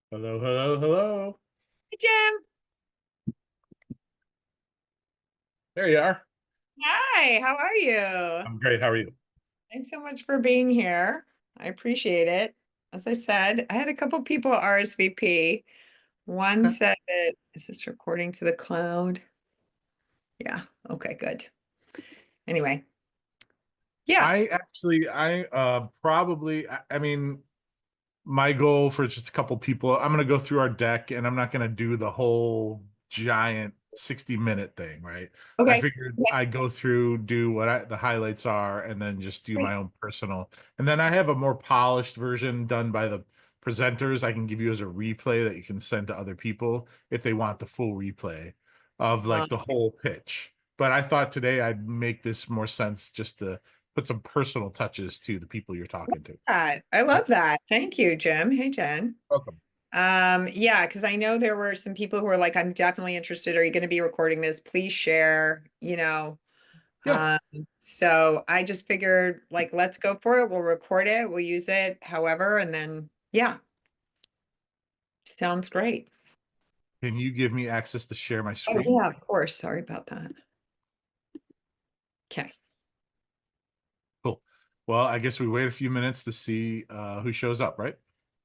Hello, hello, hello. Hey, Jim. There you are. Hi, how are you? I'm great. How are you? Thanks so much for being here. I appreciate it. As I said, I had a couple people RSVP. One Okay. said that, is this recording to the cloud? Yeah, okay, good. Anyway, yeah. I probably, I mean, my goal for just a couple people, I'm going to go through our deck and I'm not going to do the whole giant 60-minute thing, right? I Okay. figured Okay, I'd go through, do what the highlights are, and then just do great. my own personal. And then I have a more polished version done by the presenters I can give you as a replay that you can send to other people if they want the full replay of like the whole pitch. But I thought today I'd make this more sense just to put some personal touches to the people you're talking to. I love that. Thank you, Jim. Hey, Jen. Welcome. Yeah, because I know there were some people who were like, I'm definitely interested. Are you going to be recording this? Please share, Yeah. Um, so I just figured like, let's go for it. We'll record it. We'll use it however, and then yeah, sounds great. Can you give me access to share my Oh screen? yeah, of course. Sorry about that. Okay. Cool. Well, I guess we wait a few minutes to see who shows up, right?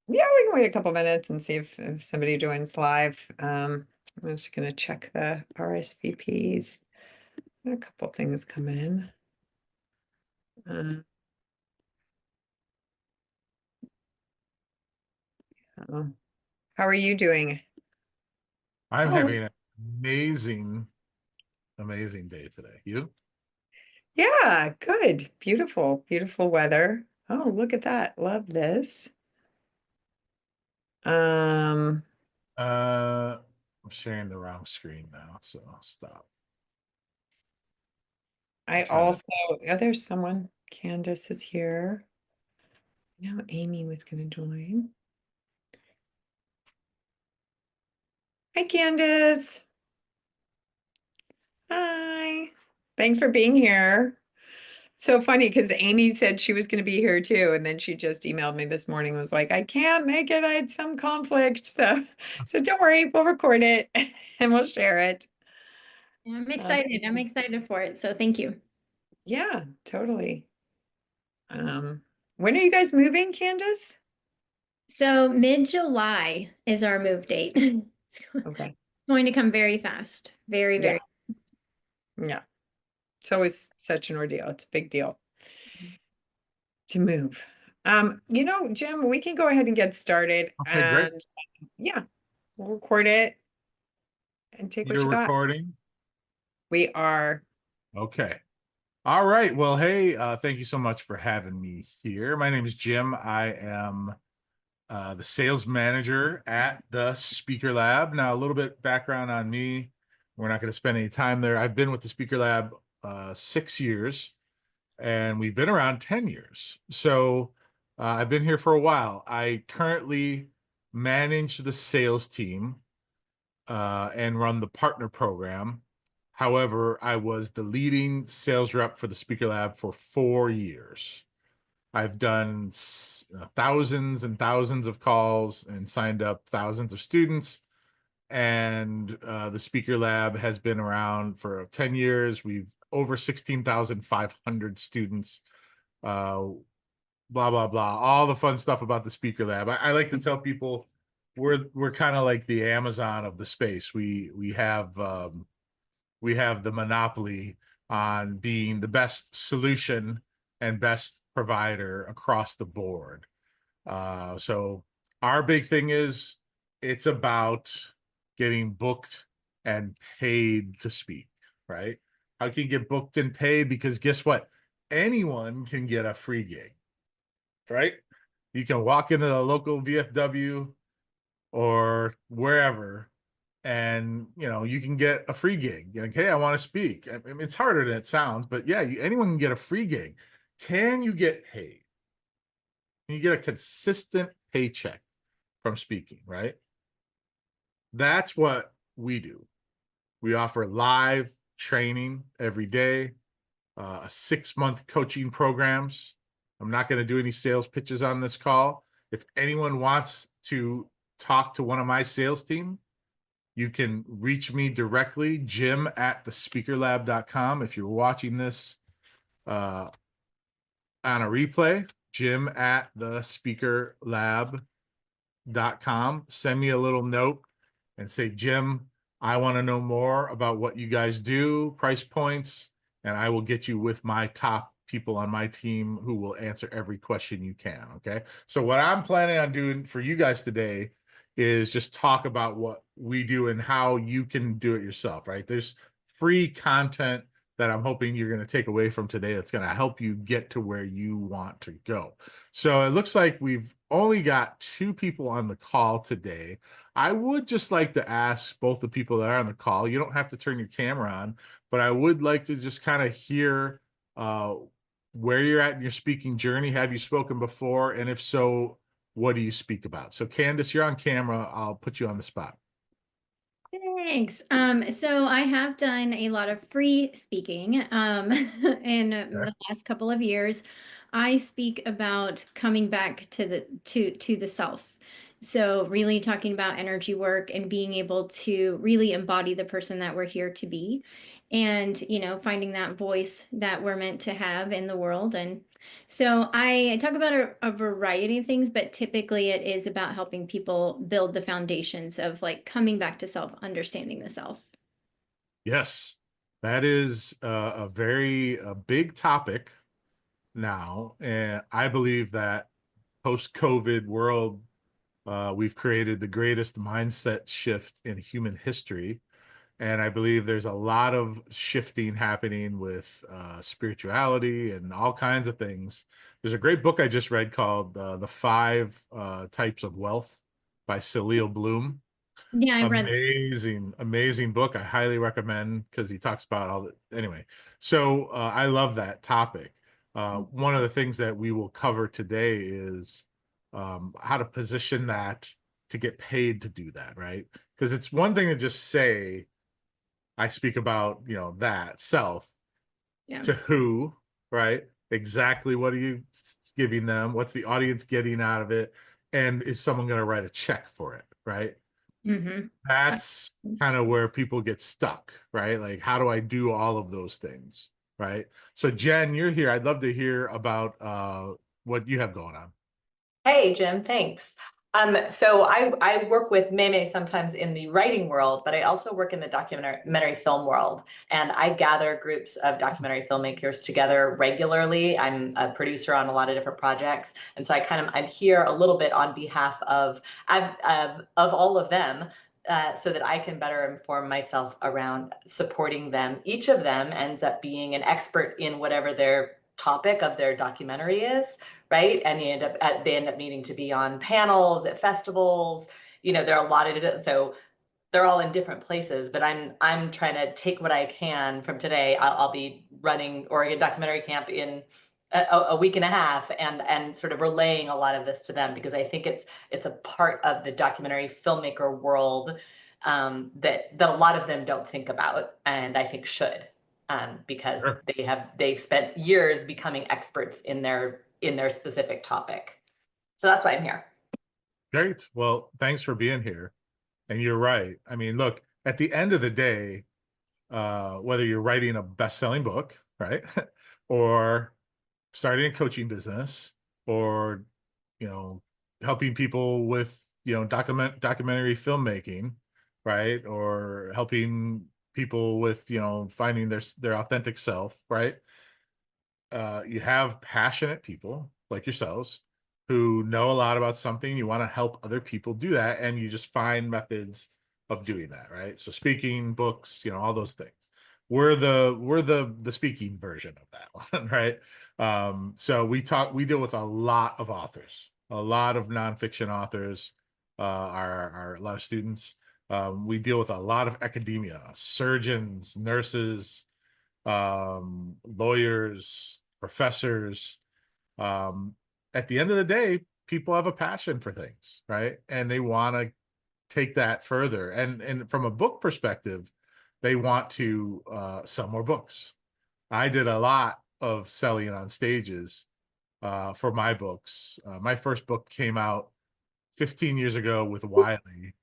Yeah, we can wait a couple minutes and see if somebody joins live. I'm just gonna check the RSVPs. A couple things come in. Uh, oh, how are you doing? I'm Oh, having an amazing, amazing day today. You? yeah, good. Beautiful, beautiful weather. Oh, look at that. Love this. Um, I'm sharing the wrong screen now, so I'll stop. I Trying to. also, oh, there's someone. Candace is here. Now Amy was going to join. Hi, Candace. Hi. Thanks for being here. So funny because Amy said she was going to be here too, and then she just emailed me this morning and was like, "I can't make it. I had some conflict." So don't worry, we'll record it and we'll share it. Yeah, I'm Uh, excited. I'm excited for it. So thank you. yeah, totally. Um, when are you guys moving, Candace? So mid-July is our move date. It's Okay. going to come very fast. Very, Yeah, very. yeah. It's always such an ordeal. It's a big deal to move. Jim, we can go ahead and get started Okay, great. and yeah, we'll record it and take what You're you got. recording. We are, Okay. All right. Well, hey, thank you so much for having me here. My name is Jim. I am the sales manager at the Speaker Lab. Now, a little bit background on me. We're not going to spend any time there. I've been with the Speaker Lab 6 years, and we've been around 10 years. So I've been here for a while. I currently manage the sales team and run the partner program. However, I was the leading sales rep for the Speaker Lab for 4 years. I've done thousands and thousands of calls and signed up thousands of students. And the Speaker Lab has been around for 10 years. We've over 16,500 students. Uh, blah blah blah. All the fun stuff about the Speaker Lab. I like to tell people we're kind of like the Amazon of the space. We have the monopoly on being the best solution and best provider across the board. So our big thing is it's about getting booked and paid to speak, right? How can you get booked and paid? Because guess what? Anyone can get a free gig, right? You can walk into the local VFW or wherever and you can get a free gig. Like, hey, I want to speak. I mean, it's harder than it sounds, but yeah, anyone can get a free gig. Can you get paid? Can you get a consistent paycheck from speaking, right? That's what we do. We offer live training every day, 6-month coaching programs. I'm not going to do any sales pitches on this call. If anyone wants to talk to one of my sales team, you can reach me directly, jim@thespeakerlab.com. If you're watching this on a replay, jim@thespeakerlab.com. Send me a little note and say, Jim, I want to know more about what you guys do, price points, and I will get you with my top people on my team who will answer every question you can. Okay. So what I'm planning on doing for you guys today is just talk about what we do and how you can do it yourself, right? There's free content that I'm hoping you're going to take away from today that's going to help you get to where you want to go. So it looks like we've only got 2 people on the call today. I would just like to ask both the people that are on the call, you don't have to turn your camera on, but I would like to just kind of hear where you're at in your speaking journey. Have you spoken before? And if so, what do you speak about? So Candace, you're on camera. I'll put you on the spot. Thanks. So I have done a lot of free speaking in the last couple of years. I speak about coming back to the self. So really talking about energy work and being able to really embody the person that we're here to be, and finding that voice that we're meant to have in the world. And so I talk about a variety of things, but typically it is about helping people build the foundations of like coming back to self, understanding the self. Yes, that is a very big topic now. And I believe that post-COVID world, we've created the greatest mindset shift in human history. And I believe there's a lot of shifting happening with spirituality and all kinds of things. There's a great book I just read called The 5 Types of Wealth by Celia Bloom. Yeah, I read. Amazing book. I highly recommend because he talks about all the, anyway. So I love that topic. One of the things that we will cover today is how to position that to get paid to do that, right? Because it's one thing to just say, I speak about, that self, Yeah. to who, right? Exactly what are you giving them? What's the audience getting out of it? And is someone going to write a check for it, right? Mm-hmm. That's kind of where people get stuck, right? Like, how do I do all of those things, right? So Jen, you're here. I'd love to hear about what you have going on. Hey, Jim, thanks. So I work with Meme sometimes in the writing world, but I also work in the documentary film world. And I gather groups of documentary filmmakers together regularly. I'm a producer on a lot of different projects. And so I'm here a little bit on behalf of all of them, so that I can better inform myself around supporting them. Each of them ends up being an expert in whatever their topic of their documentary is, right? And they end up needing to be on panels at festivals. There are a lot of, so they're all in different places, but I'm trying to take what I can from today. I'll be running Oregon Documentary Camp in a week and a half, and sort of relaying a lot of this to them, because I think it's a part of the documentary filmmaker world that a lot of them don't think about, and I think should. Because Sure. they've spent years becoming experts in their specific topic. So that's why I'm here. Great. Well, thanks for being here. And you're right. I mean, look, at the end of the day, whether you're writing a best-selling book, right, or starting a coaching business, or helping people with documentary filmmaking, right, or helping people with finding their authentic self, right? You have passionate people like yourselves who know a lot about something. You want to help other people do that, and you just find methods of doing that, right? So speaking, books, all those things. We're the speaking version of that one, right? So we deal with a lot of authors, a lot of nonfiction authors, are a lot of students. We deal with a lot of academia, surgeons, nurses, lawyers, professors. At the end of the day, people have a passion for things, right? And they want to take that further. And from a book perspective, they want to sell more books. I did a lot of selling on stages for my books. My first book came out 15 years ago with Wiley,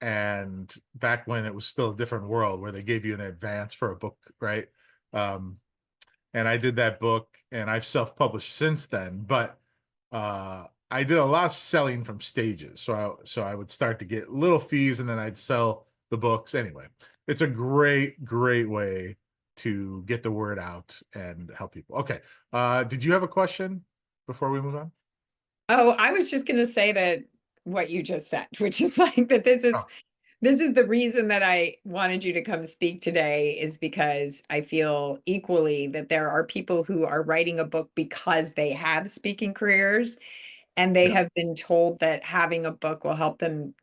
and back when it was still a different world where they gave you an advance for a book, right? And I did that book, and I've self-published since then, but I did a lot of selling from stages. So I would start to get little fees, and then I'd sell the books. Anyway, it's a great, great way to get the word out and help people. Okay. Did you have a question before we move on? Oh, I was just gonna say that what you just said, which is like that Oh. this is the reason that I wanted you to come speak today, is because I feel equally that there are people who are writing a book because they have speaking careers, and they Yeah. have been told that having a book will help them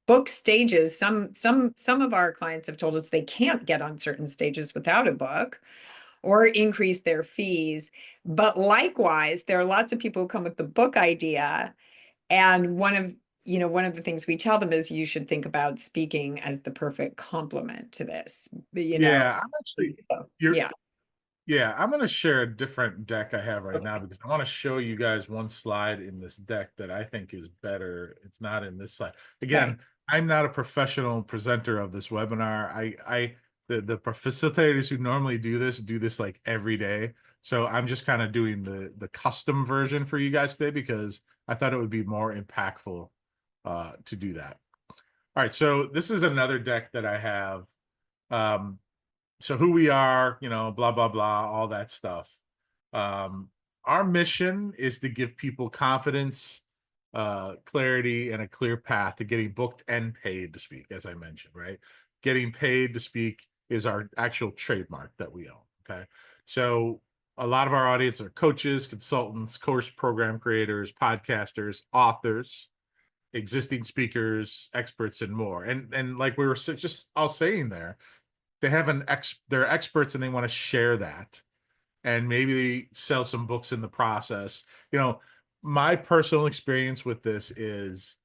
book stages. Some of our clients have told us they can't get on certain stages without a book, or increase their fees. But likewise, there are lots of people who come with the book idea, and one of the things we tell them is you should think about speaking as the perfect complement to this. Yeah, I'm actually, you're, Yeah. yeah, I'm going to share a different deck I have right now, because I want to show you guys one slide in this deck that I think is better. It's not in this slide. Again, I'm not a professional presenter of this webinar. The facilitators who normally do this like every day. So I'm just kind of doing the custom version for you guys today, because I thought it would be more impactful to do that. All right, so this is another deck that I have. So who we are, blah, blah, blah, all that stuff. Our mission is to give people confidence, clarity, and a clear path to getting booked and paid to speak, as I mentioned, right? Getting paid to speak is our actual trademark that we own, okay? So a lot of our audience are coaches, consultants, course program creators, podcasters, authors, existing speakers, experts, and more. And like we were just all saying there, they're experts, and they want to share that, and maybe sell some books in the process. My personal experience with this is,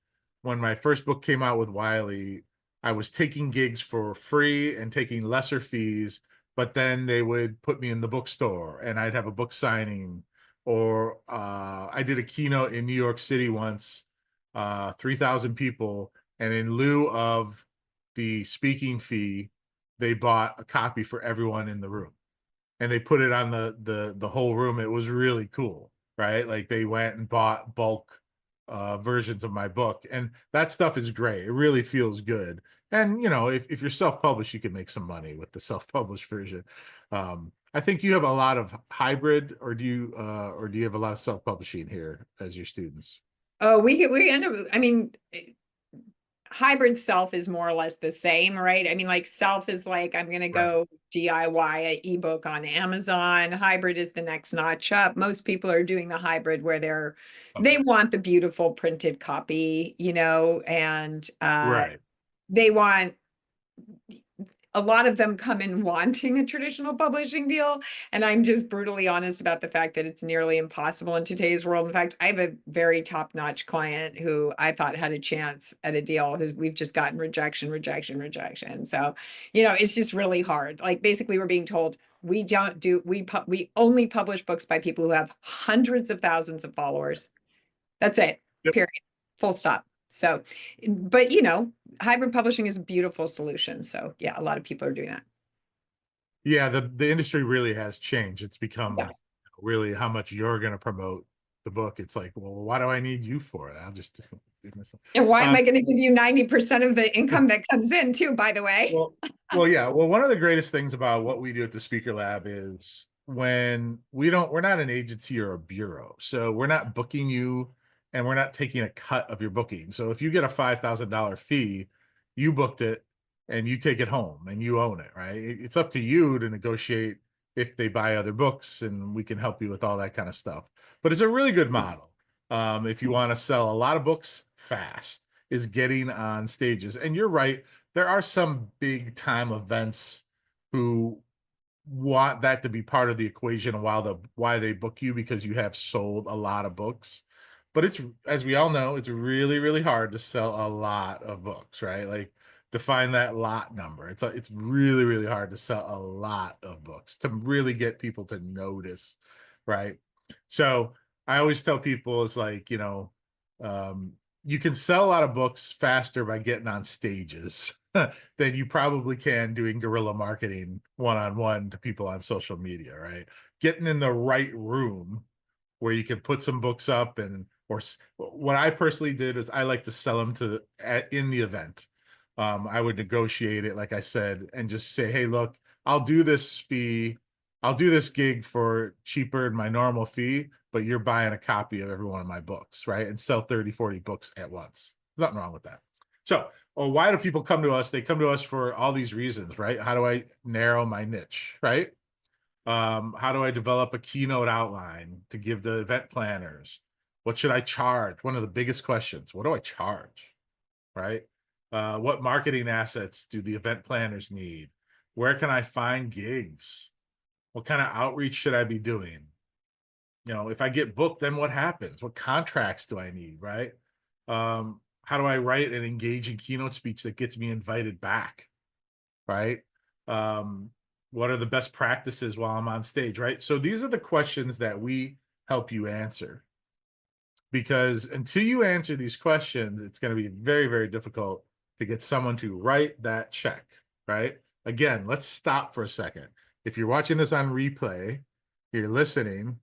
when my first book came out with Wiley, I was taking gigs for free and taking lesser fees, but then they would put me in the bookstore and I'd have a book signing. Or I did a keynote in New York City once, 3,000 people, and in lieu of the speaking fee, they bought a copy for everyone in the room, and they put it on the whole room. It was really cool, right? Like, they went and bought bulk versions of my book, and that stuff is great. It really feels good. And if you're self-published, you can make some money with the self-published version. I think you have a lot of hybrid, or do you have a lot of self-publishing here as your students? Oh, we end up, I mean, hybrid self is more or less the same, right? I mean, like, self is like, I'm going to go DIY an ebook on Amazon. Hybrid is the next notch up. Most people are doing the hybrid where they want the beautiful printed copy, and Right. they want, a lot of them come in wanting a traditional publishing deal. And I'm just brutally honest about the fact that it's nearly impossible in today's world. In fact, I have a very top-notch client who I thought had a chance at a deal. We've just gotten rejection. So, it's just really hard. Like, basically, we're being told we only publish books by people who have hundreds of thousands of followers. That's it. Yep. Period. Full stop. So, but hybrid publishing is a beautiful solution. So yeah, a lot of people are doing that. Yeah, the industry really has changed. It's become Yeah. really how much you're going to promote the book. It's like, well, why do I need you for it? I'll just do myself. And why am I going to give you 90% of the income that comes in too, by the way? Yeah. Well, one of the greatest things about what we do at the Speaker Lab is, when we're not an agency or a bureau. So we're not booking you, and we're not taking a cut of your booking. So if you get a $5,000 fee, you booked it and you take it home and you own it, right? It's up to you to negotiate if they buy other books, and we can help you with all that kind of stuff. But it's a really good model. If you want to sell a lot of books fast, is getting on stages. And you're right, there are some big time events who want that to be part of the equation, why they book you, because you have sold a lot of books. But it's, as we all know, it's really, really hard to sell a lot of books, right? Like, to find that lot number. It's really, really hard to sell a lot of books, to really get people to notice, right? So I always tell people, it's like, you can sell a lot of books faster by getting on stages than you probably can doing guerrilla marketing one-on-one to people on social media, right? Getting in the right room where you can put some books up what I personally did is I like to sell them in the event. I would negotiate it, like I said, and just say, hey, look, I'll do this gig for cheaper than my normal fee, but you're buying a copy of every one of my books, right? And sell 30, 40 books at once. Nothing wrong with that. So, why do people come to us? They come to us for all these reasons, right? How do I narrow my niche, right? How do I develop a keynote outline to give the event planners? What should I charge? One of the biggest questions. What do I charge, right? What marketing assets do the event planners need? Where can I find gigs? What kind of outreach should I be doing? If I get booked, then what happens? What contracts do I need, right? How do I write an engaging keynote speech that gets me invited back, right? What are the best practices while I'm on stage, right? So these are the questions that we help you answer. Because until you answer these questions, it's going to be very, very difficult to get someone to write that check, right? Again, let's stop for a second. If you're watching this on replay, you're listening,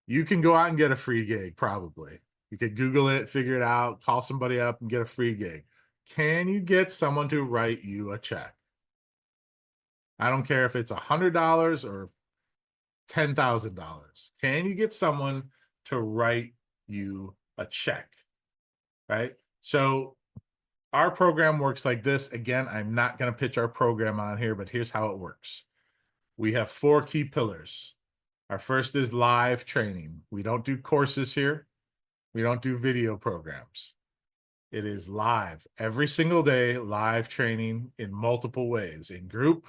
you can go out and get a free gig, probably. You could Google it, figure it out, call somebody up and get a free gig. Can you get someone to write you a check? I don't care if it's $100 or $10,000. Can you get someone to write you a check, right? So our program works like this. Again, I'm not going to pitch our program on here, but here's how it works. We have 4 key pillars. Our first is live training. We don't do courses here. We don't do video programs. It is live every single day, live training in multiple ways, in group,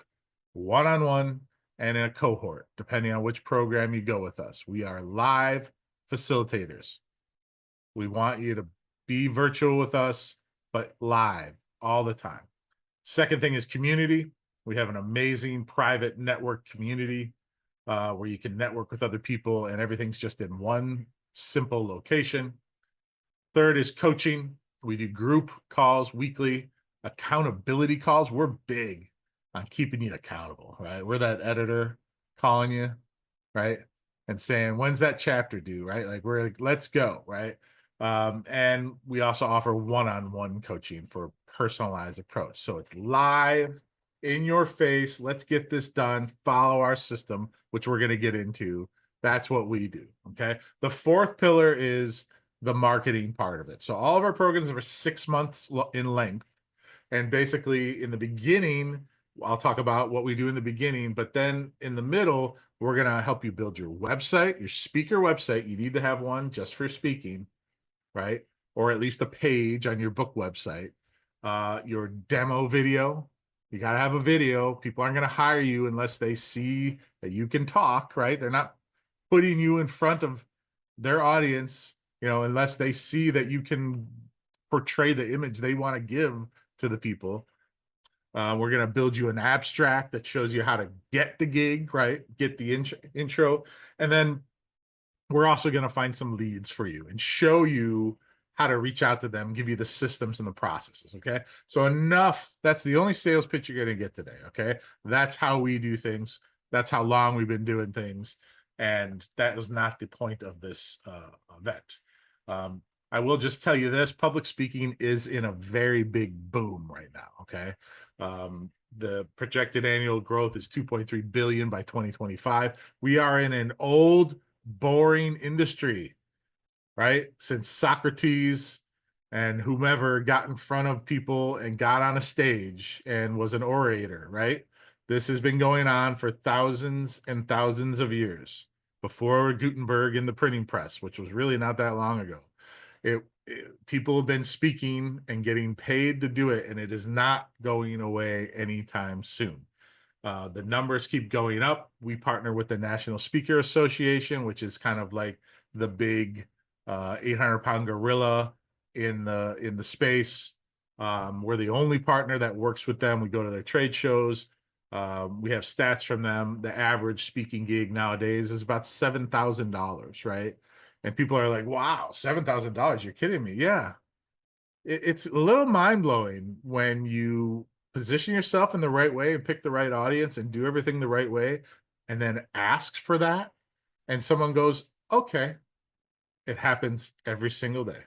one-on-one, and in a cohort, depending on which program you go with us. We are live facilitators. We want you to be virtual with us, but live all the time. Second thing is community. We have an amazing private network community where you can network with other people and everything's just in one simple location. Third is coaching. We do group calls weekly, accountability calls. We're big on keeping you accountable, right? We're that editor calling you, right? And saying, when's that chapter due, right? Like, we're like, let's go, right? And we also offer one-on-one coaching for personalized approach. So it's live, in your face. Let's get this done. Follow our system, which we're going to get into. That's what we do, okay? The 4th pillar is the marketing part of it. So all of our programs are 6 months in length. And basically in the beginning, I'll talk about what we do in the beginning, but then in the middle, we're going to help you build your website, your speaker website. You need to have one just for speaking, right? Or at least a page on your book website. Your demo video. You got to have a video. People aren't going to hire you unless they see that you can talk, right? They're not putting you in front of their audience, unless they see that you can portray the image they want to give to the people. We're going to build you an abstract that shows you how to get the gig, right? Get the intro. And then we're also going to find some leads for you and show you how to reach out to them, give you the systems and the processes, okay? So enough. That's the only sales pitch you're going to get today, okay? That's how we do things. That's how long we've been doing things. And that was not the point of this event. I will just tell you this, public speaking is in a very big boom right now, okay? The projected annual growth is 2.3 billion by 2025. We are in an old, boring industry, right? Since Socrates and whomever got in front of people and got on a stage and was an orator, right? This has been going on for thousands and thousands of years before Gutenberg and the printing press, which was really not that long ago. People have been speaking and getting paid to do it, and it is not going away anytime soon. The numbers keep going up. We partner with the National Speaker Association, which is kind of like the big 800-pound gorilla in the space. We're the only partner that works with them. We go to their trade shows. We have stats from them. The average speaking gig nowadays is about $7,000, right? And people are like, wow, $7,000. You're kidding me. Yeah. It's a little mind blowing when you position yourself in the right way and pick the right audience and do everything the right way and then ask for that. And someone goes, okay, it happens every single day.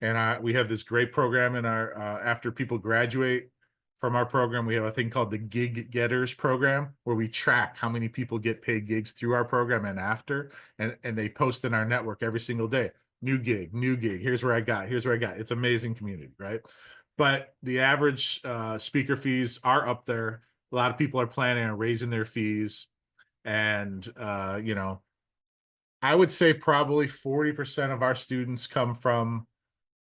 And we have this great program in our, after people graduate from our program, we have a thing called the Gig Getters program, where we track how many people get paid gigs through our program and after, and they post in our network every single day. New gig, here's where I got, It's amazing community, right? But the average speaker fees are up there. A lot of people are planning on raising their fees. And, you know, I would say probably 40% of our students come from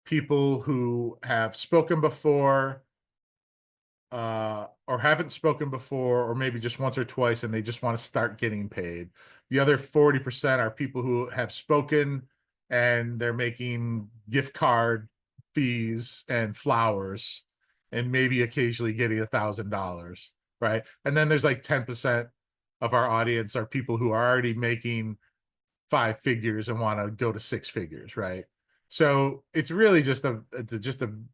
people who have spoken before, or haven't spoken before, or maybe just once or twice, and they just want to start getting paid. The other 40% are people who have spoken and they're making gift card fees and flowers and maybe occasionally getting $1,000, right? And then there's like 10% of our audience are people who are already making 5 figures and want to go to 6 figures, right? So it's really just a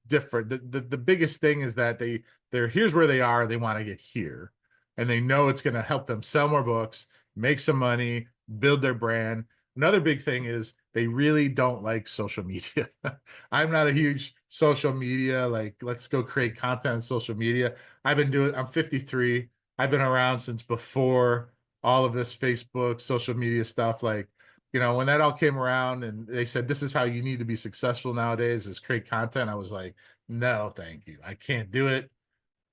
different, the biggest thing is that they're here's where they are, they want to get here, and they know it's going to help them sell more books, make some money, build their brand. Another big thing is they really don't like social media. I'm not a huge social media, like, let's go create content on social media. I'm 53. I've been around since before all of this Facebook, social media stuff. Like, you know, when that all came around and they said, this is how you need to be successful nowadays, is create content, I was like, no, thank you. I can't do it.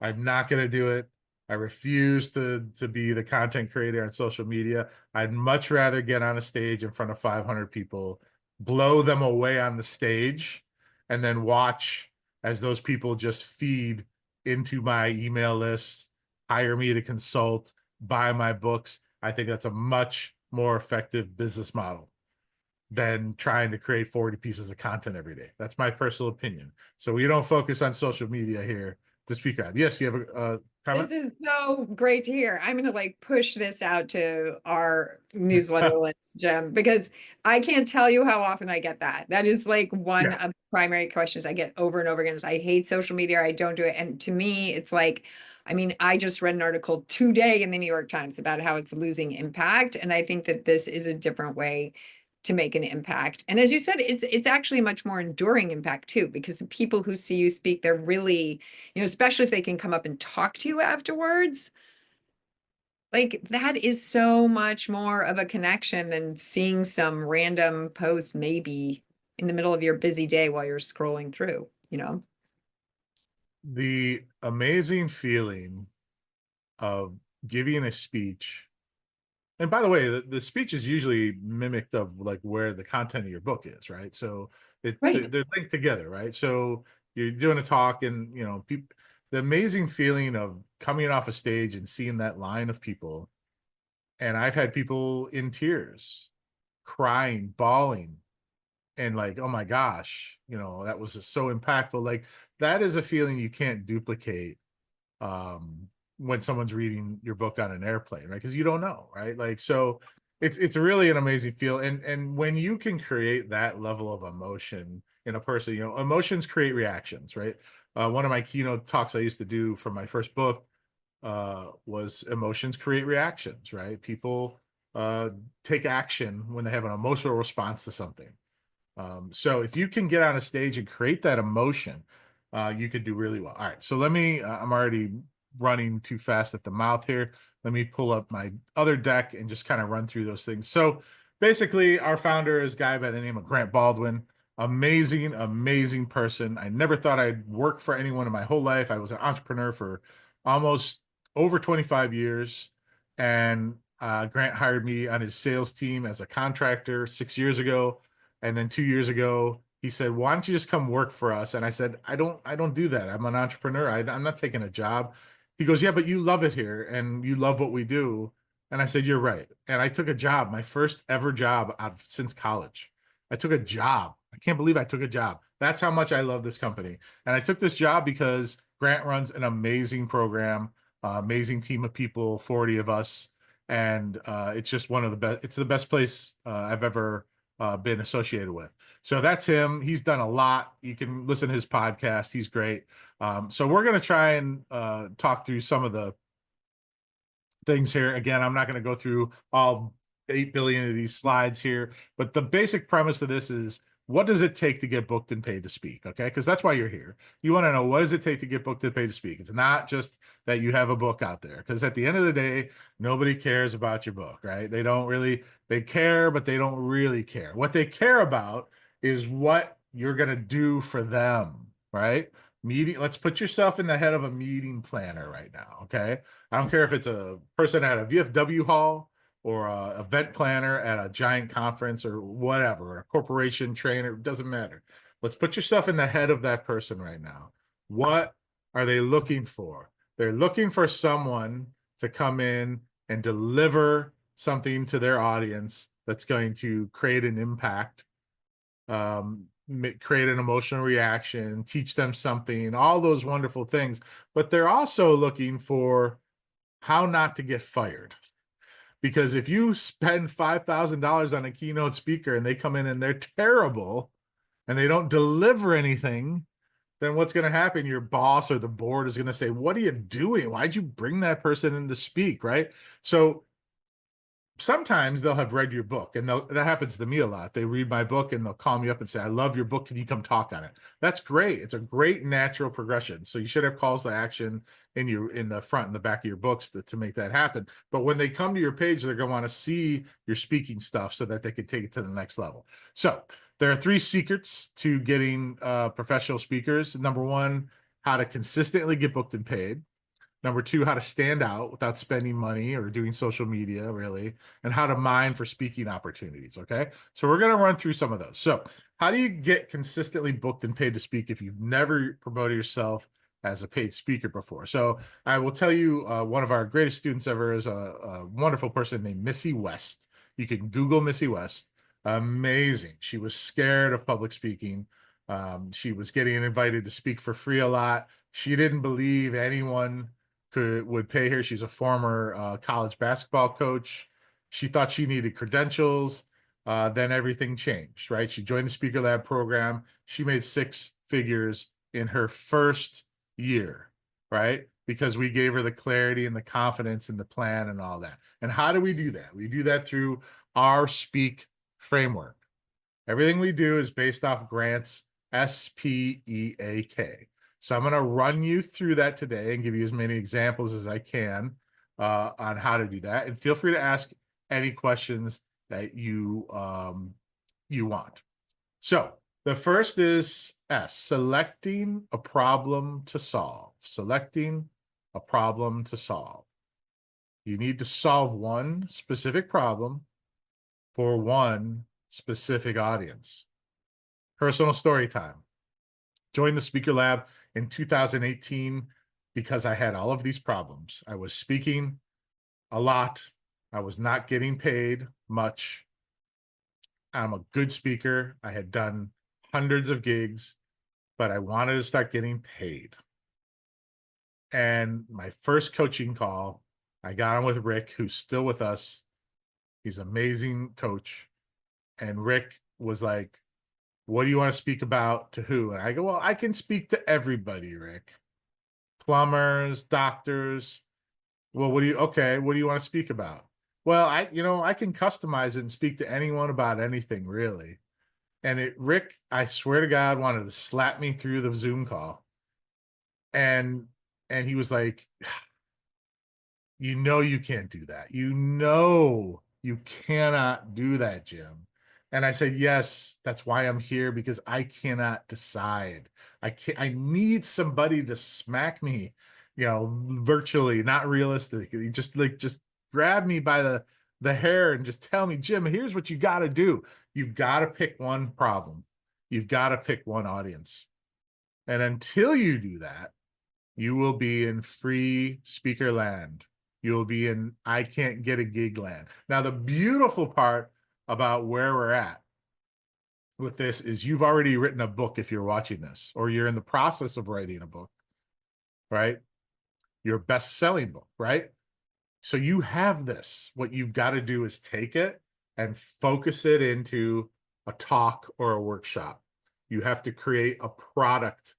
I'm not going to do it. I refuse to be the content creator on social media. I'd much rather get on a stage in front of 500 people, blow them away on the stage, and then watch as those people just feed into my email list, hire me to consult, buy my books. I think that's a much more effective business model than trying to create 40 pieces of content every day. That's my personal opinion. So we don't focus on social media here to speak of. Yes, you have a comment? This is so great to hear. I'm going to like push this out to our newsletter list, Jim, because I can't tell you how often I get that. That is like one Yeah. of the primary questions I get over and over again is I hate social media. I don't do it. And to me, it's like, I mean, I just read an article today in the New York Times about how it's losing impact. And I think that this is a different way to make an impact. And as you said, it's actually a much more enduring impact too, because the people who see you speak, they're really, you know, especially if they can come up and talk to you afterwards. Like that is so much more of a connection than seeing some random post maybe in the middle of your busy day while you're scrolling through, you know? The amazing feeling of giving a speech. And by the way, the speech is usually mimicked of like where the content of your book is, right? So Right. they're linked together, right? So you're doing a talk, and you know, people, the amazing feeling of coming off a stage and seeing that line of people. And I've had people in tears, crying, bawling, and like, oh my gosh, you know, that was just so impactful. Like, that is a feeling you can't duplicate when someone's reading your book on an airplane, right? Because you don't know, right? Like, so it's really an amazing feel. And when you can create that level of emotion in a person, you know, emotions create reactions, right? One of my keynote talks I used to do for my first book was emotions create reactions, right? People take action when they have an emotional response to something. So if you can get on a stage and create that emotion, you could do really well. All right, so let me, I'm already running too fast at the mouth here. Let me pull up my other deck and just kind of run through those things. So basically, our founder is a guy by the name of Grant Baldwin. Amazing, amazing person. I never thought I'd work for anyone in my whole life. I was an entrepreneur for almost over 25 years. And Grant hired me on his sales team as a contractor 6 years ago. And then 2 years ago, he said, why don't you just come work for us? And I said, I don't do that. I'm an entrepreneur. I'm not taking a job. He goes, yeah, but you love it here and you love what we do. And I said, you're right. And I took a job, my first ever job since college. I took a job. I can't believe I took a job. That's how much I love this company. And I took this job because Grant runs an amazing program, amazing team of people, 40 of us. And it's just one of the best. It's the best place I've ever been associated with. So that's him. He's done a lot. You can listen to his podcast. He's great. So we're going to try and talk through some of the things here. Again, I'm not going to go through all 8 billion of these slides here, but the basic premise of this is, what does it take to get booked and paid to speak? Okay, because that's why you're here. You want to know, what does it take to get booked and paid to speak? It's not just that you have a book out there, because at the end of the day, nobody cares about your book, right? They don't really, they care, but they don't really care. What they care about is what you're going to do for them, right? Let's put yourself in the head of a meeting planner right now, okay? I don't care if it's a person at a VFW hall or a event planner at a giant conference or whatever, a corporation trainer, it doesn't matter. Let's put yourself in the head of that person right now. What are they looking for? They're looking for someone to come in and deliver something to their audience that's going to create an impact, create an emotional reaction, teach them something, all those wonderful things. But they're also looking for how not to get fired. Because if you spend $5,000 on a keynote speaker and they come in and they're terrible and they don't deliver anything, then what's going to happen? Your boss or the board is going to say, what are you doing? Why'd you bring that person in to speak, right? So sometimes they'll have read your book, and that happens to me a lot. They read my book and they'll call me up and say, I love your book. Can you come talk on it? That's great. It's a great natural progression. So you should have calls to action in the front and the back of your books to make that happen. But when they come to your page, they're going to want to see your speaking stuff so that they can take it to the next level. So there are 3 secrets to getting professional speakers. Number 1, how to consistently get booked and paid. Number 2, how to stand out without spending money or doing social media, really, and how to mine for speaking opportunities, okay? So we're going to run through some of those. So how do you get consistently booked and paid to speak if you've never promoted yourself as a paid speaker before? So I will tell you, one of our greatest students ever is a wonderful person named Missy West. You can Google Missy West. Amazing. She was scared of public speaking. She was getting invited to speak for free a lot. She didn't believe anyone would pay her. She's a former college basketball coach. She thought she needed credentials. Then everything changed, right? She joined the Speaker Lab program. She made 6 figures in her first year, right? Because we gave her the clarity and the confidence and the plan and all that. And how do we do that? We do that through our Speak framework. Everything we do is based off Grant's SPEAK. So I'm going to run you through that today and give you as many examples as I can on how to do that. And feel free to ask any questions that you want. So the first is S, selecting a problem to solve. Selecting a problem to solve. You need to solve one specific problem for one specific audience. Personal story time. Joined the Speaker Lab in 2018 because I had all of these problems. I was speaking a lot. I was not getting paid much. I'm a good speaker. I had done hundreds of gigs, but I wanted to start getting paid. And my first coaching call, I got on with Rick, who's still with us. He's an amazing coach. And Rick was like, what do you want to speak about to who? And I go, well, I can speak to everybody, Rick. Plumbers, doctors. Well, what do you want to speak about? Well, I can customize it and speak to anyone about anything, really. And Rick, I swear to God, wanted to slap me through the Zoom call. And he was like, you can't do that. You cannot do that, Jim. And I said, yes, that's why I'm here, because I cannot decide. I need somebody to smack me, virtually, not realistically. Just grab me by the hair and just tell me, Jim, here's what you got to do. You've got to pick one problem. You've got to pick one audience. And until you do that, you will be in free speaker land. You'll be in I can't get a gig land. Now, the beautiful part about where we're at with this is you've already written a book if you're watching this, or you're in the process of writing a book, right? Your best-selling book, right? So you have this. What you've got to do is take it and focus it into a talk or a workshop. You have to create a product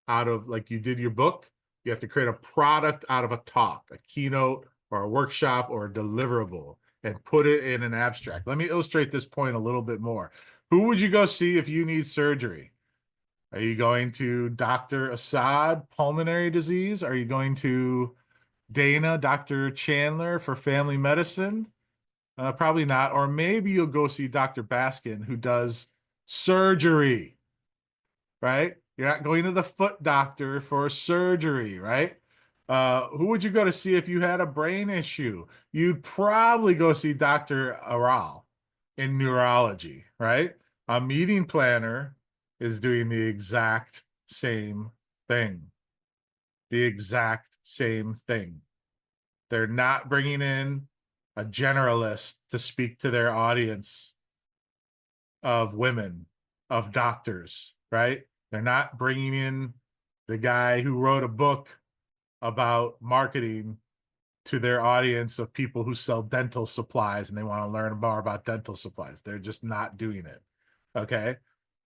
out of, like you did your book, you have to create a product out of a talk, a keynote or a workshop or a deliverable, and put it in an abstract. Let me illustrate this point a little bit more. Who would you go see if you need surgery? Are you going to Dr. Assad, pulmonary disease? Are you going to Dana, Dr. Chandler for family medicine? Probably not. Or maybe you'll go see Dr. Baskin, who does surgery, right? You're not going to the foot doctor for surgery, right? Who would you go to see if you had a brain issue? You'd probably go see Dr. Aral in neurology, right? A meeting planner is doing the exact same thing. The exact same thing. They're not bringing in a generalist to speak to their audience of women, of doctors, right? They're not bringing in the guy who wrote a book about marketing to their audience of people who sell dental supplies and they want to learn more about dental supplies. They're just not doing it. Okay.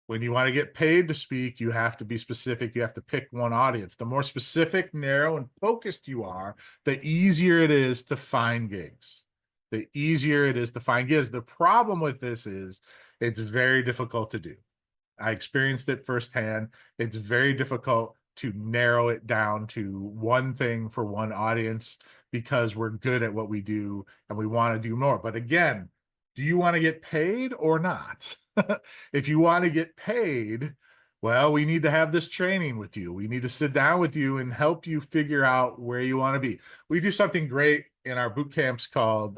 When you want to get paid to speak, you have to be specific. You have to pick one audience. The more specific, narrow, and focused you are, the easier it is to find gigs. The easier it is to find gigs. The problem with this is it's very difficult to do. I experienced it firsthand. It's very difficult to narrow it down to one thing for one audience because we're good at what we do and we want to do more. But again, do you want to get paid or not? If you want to get paid, well, we need to have this training with you. We need to sit down with you and help you figure out where you want to be. We do something great in our boot camps called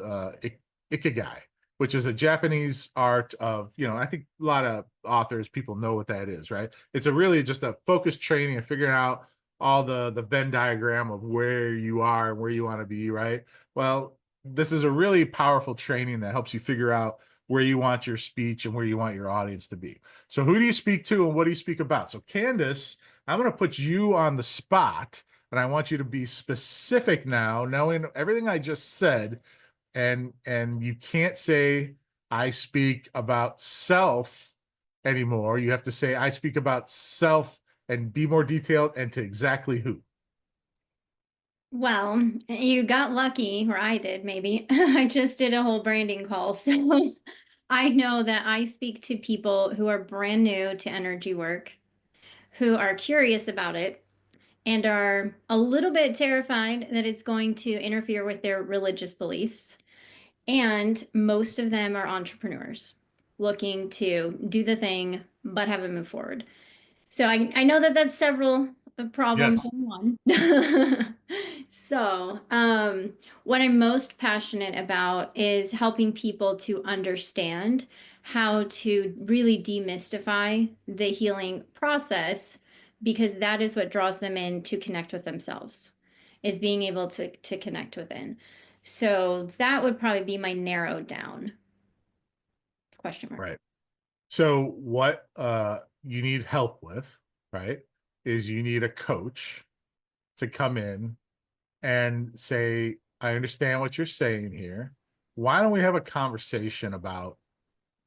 Ikigai, which is a Japanese art of, I think a lot of authors, people know what that is, right? It's really just a focused training of figuring out all the Venn diagram of where you are and where you want to be, right? Well, this is a really powerful training that helps you figure out where you want your speech and where you want your audience to be. So who do you speak to and what do you speak about? So Candace, I'm going to put you on the spot and I want you to be specific now, knowing everything I just said. And you can't say I speak about self anymore. You have to say I speak about self and be more detailed and to exactly who. Well, you got lucky, or I did maybe. I just did a whole branding call. So I know that I speak to people who are brand new to energy work, who are curious about it, and are a little bit terrified that it's going to interfere with their religious beliefs. And most of them are entrepreneurs looking to do the thing, but have it move forward. So I know that that's several problems Yes. in one. So what I'm most passionate about is helping people to understand how to really demystify the healing process, because that is what draws them in to connect with themselves, is being able to connect within. So that would probably be my narrowed down question mark. Right. So what you need help with, right, is you need a coach to come in and say, I understand what you're saying here. Why don't we have a conversation about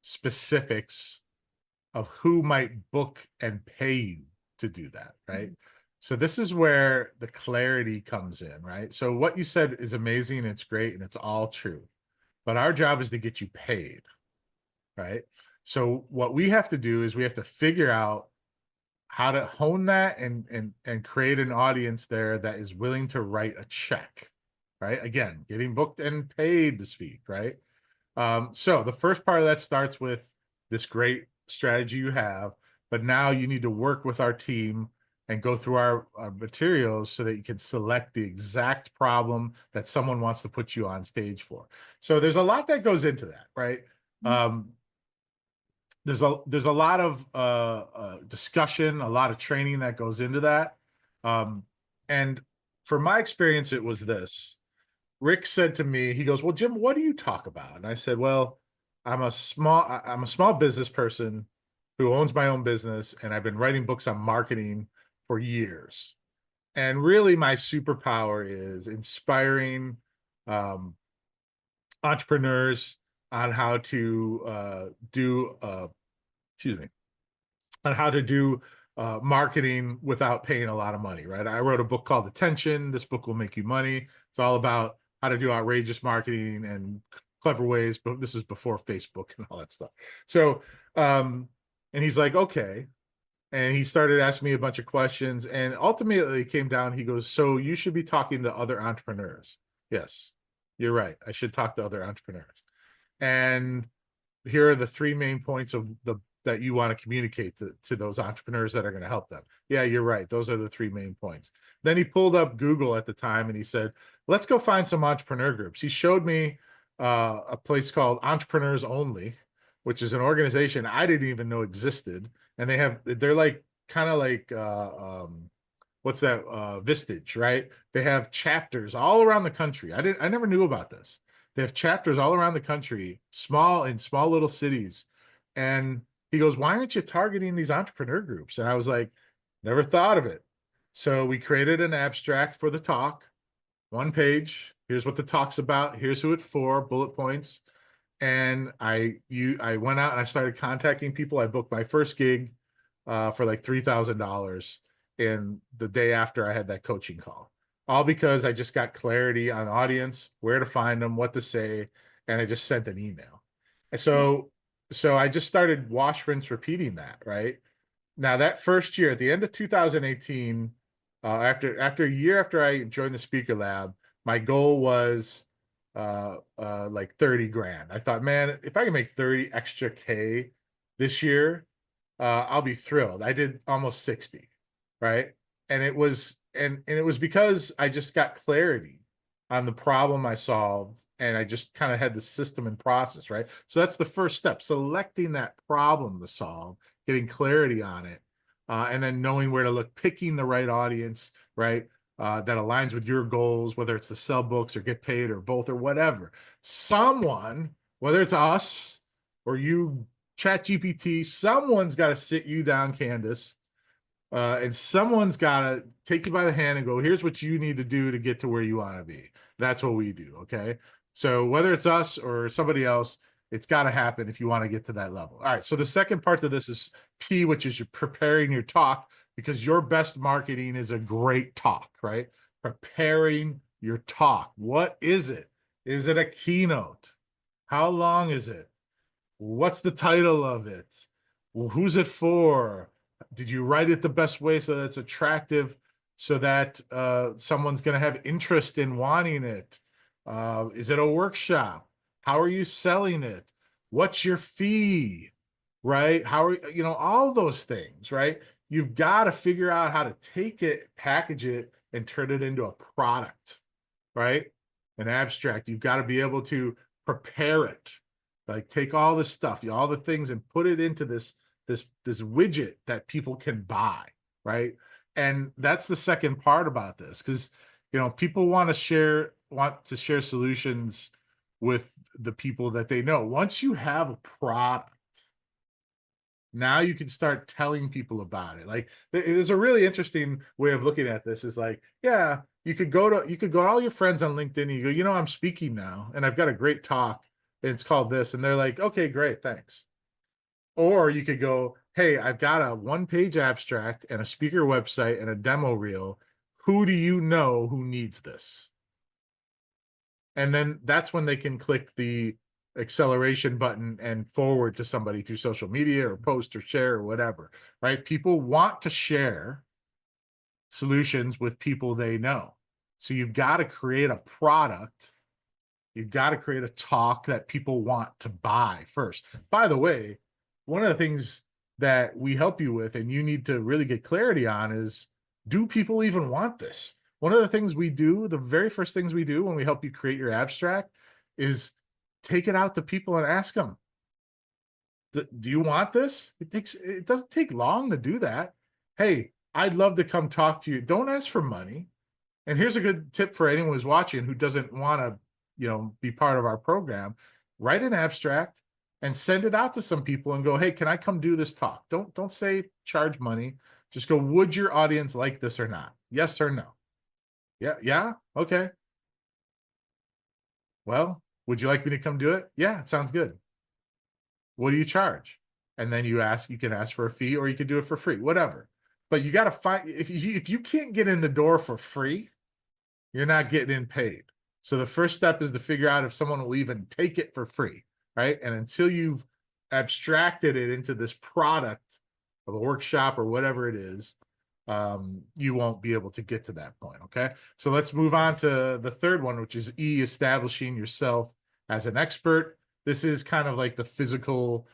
specifics of who might book and pay you to do that, right? So this is where the clarity comes in, right? So what you said is amazing, it's great, and it's all true. But our job is to get you paid, right? So what we have to do is we have to figure out how to hone that and create an audience there that is willing to write a check, right? Again, getting booked and paid to speak, right? So the first part of that starts with this great strategy you have, but now you need to work with our team and go through our materials so that you can select the exact problem that someone wants to put you on stage for. So there's a lot that goes into that, right? There's a lot of discussion, a lot of training that goes into that. And from my experience, it was this. Rick said to me, he goes, well, Jim, what do you talk about? And I said, well, I'm a small business person who owns my own business, and I've been writing books on marketing for years. And really my superpower is inspiring entrepreneurs on how to do excuse me, on how to do marketing without paying a lot of money, right? I wrote a book called Attention. This book will make you money. It's all about how to do outrageous marketing and clever ways, but this is before Facebook and all that stuff. So, and he's like, okay. And he started asking me a bunch of questions, and ultimately it came down, he goes, so you should be talking to other entrepreneurs. Yes, you're right. I should talk to other entrepreneurs. And here are the three main points of that you want to communicate to those entrepreneurs that are going to help them. Yeah, you're right. Those are the three main points. Then he pulled up Google at the time and he said, let's go find some entrepreneur groups. He showed me a place called Entrepreneurs Only, which is an organization I didn't even know existed. And they're like, kind of like, what's that? Vistage, right? They have chapters all around the country. I never knew about this. They have chapters all around the country, small little cities. And he goes, why aren't you targeting these entrepreneur groups? And I was like, never thought of it. So we created an abstract for the talk, 1 page. Here's what the talk's about. Here's who it's for, bullet points. And I went out and I started contacting people. I booked my first gig for like $3,000 in the day after I had that coaching call. All because I just got clarity on audience, where to find them, what to say, and I just sent an email. And so I just started wash, rinse, repeating that, right? Now that first year, at the end of 2018, after a year after I joined the Speaker Lab, my goal was like 30 grand. I thought, man, if I can make 30 extra K this year, I'll be thrilled. I did almost 60, right? And it was because I just got clarity on the problem I solved, and I just kind of had the system and process, right? So that's the first step, selecting that problem to solve, getting clarity on it, and then knowing where to look, picking the right audience, right? That aligns with your goals, whether it's to sell books or get paid or both or whatever. Someone, whether it's us or you, ChatGPT, someone's got to sit you down, Candace, and someone's got to take you by the hand and go, here's what you need to do to get to where you want to be. That's what we do, okay? So whether it's us or somebody else, it's got to happen if you want to get to that level. All right, so the second part of this is P, which is you're preparing your talk, because your best marketing is a great talk, right? Preparing your talk. What is it? Is it a keynote? How long is it? What's the title of it? Who's it for? Did you write it the best way so that it's attractive, so that someone's going to have interest in wanting it? Is it a workshop? How are you selling it? What's your fee? Right? How are you know, all those things, right? You've got to figure out how to take it, package it, and turn it into a product, right? An abstract. You've got to be able to prepare it, like take all this stuff, all the things, and put it into this widget that people can buy, right? And that's the second part about this, because you know, people want to share solutions with the people that they know. Once you have a product, now you can start telling people about it. Like, there's a really interesting way of looking at this, is like, yeah, you could go to all your friends on LinkedIn and you go, you know, I'm speaking now and I've got a great talk and it's called this, and they're like, okay, great, thanks. Or you could go, hey, I've got a 1-page abstract and a speaker website and a demo reel. Who do you know who needs this? And then that's when they can click the acceleration button and forward to somebody through social media or post or share or whatever, right? People want to share solutions with people they know. So you've got to create a product. You've got to create a talk that people want to buy first. By the way, one of the things that we help you with, and you need to really get clarity on, is, do people even want this? One of the things we do, the very first things we do when we help you create your abstract, is take it out to people and ask them, do you want this? It doesn't take long to do that. Hey, I'd love to come talk to you. Don't ask for money. And here's a good tip for anyone who's watching who doesn't want to, you know, be part of our program. Write an abstract and send it out to some people and go, hey, can I come do this talk? Don't say charge money. Just go, would your audience like this or not? Yes or no? Yeah, okay. Well, would you like me to come do it? Yeah, it sounds good. What do you charge? and then you can ask for a fee, or you could do it for free, whatever. But you got to find, if you can't get in the door for free, you're not getting in paid. So the first step is to figure out if someone will even take it for free, right? And until you've abstracted it into this product of a workshop or whatever it is, you won't be able to get to that point. Okay. So let's move on to the third one, which is E, establishing yourself as an expert. This is kind of like the physical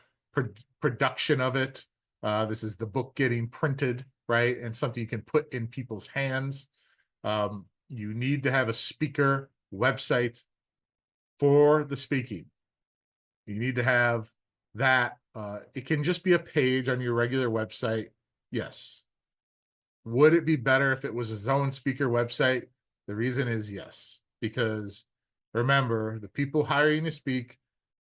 production of it. This is the book getting printed, right? And something you can put in people's hands. You need to have a speaker website for the speaking. You need to have that. It can just be a page on your regular website. Yes. Would it be better if it was a zone speaker website? The reason is yes, because remember, the people hiring to speak